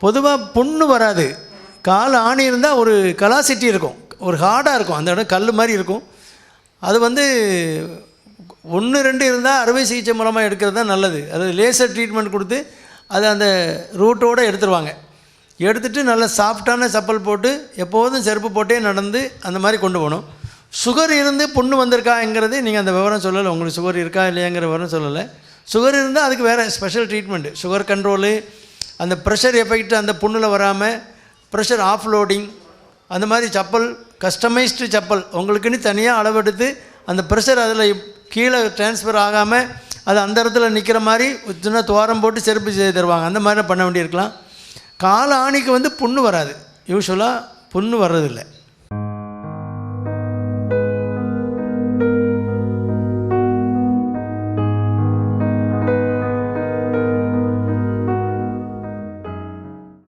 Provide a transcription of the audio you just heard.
பொதுவாக புண்ணு வராது. கால் ஆணி இருந்தால் ஒரு கலாசிட்டி இருக்கும், ஒரு ஹார்டாக இருக்கும், அந்த இடம் கல் மாதிரி இருக்கும். அது 1-2 இருந்தால் அறுவை சிகிச்சை மூலமாக எடுக்கிறது தான் நல்லது. அது லேசர் ட்ரீட்மெண்ட் கொடுத்து அதை அந்த ரூட்டோடு எடுத்துருவாங்க. எடுத்துகிட்டு நல்ல சாஃப்டான செப்பல் போட்டு எப்போதும் செருப்பு போட்டே நடந்து அந்த மாதிரி கொண்டு போகணும். சுகர் இருந்து புண்ணு வந்திருக்காங்கிறது நீங்கள் அந்த விவரம் சொல்லலை, உங்களுக்கு சுகர் இருக்கா இல்லையாங்கிற விவரம் சொல்லலை. சுகர் இருந்தால் அதுக்கு வேறு ஸ்பெஷல் ட்ரீட்மெண்ட்டு, சுகர் கண்ட்ரோலு, அந்த ப்ரெஷர் எஃபெக்ட் அந்த புண்ணில் வராமல் ப்ரெஷர் ஆஃப் லோடிங், அந்த மாதிரி செப்பல், கஸ்டமைஸ்டு செப்பல் உங்களுக்குன்னு தனியாக அளவெடுத்து அந்த ப்ரெஷர் அதில் கீழே ட்ரான்ஸ்ஃபர் ஆகாமல் அது அந்த இடத்துல நிற்கிற மாதிரி சின்ன துவாரம் போட்டு செருப்பு செய்து தருவாங்க. அந்த மாதிரி பண்ண வேண்டியிருக்கலாம். கால் ஆணிக்கு புண்ணு வராது, யூஸ்வலாக புண்ணு வர்றதில்லை.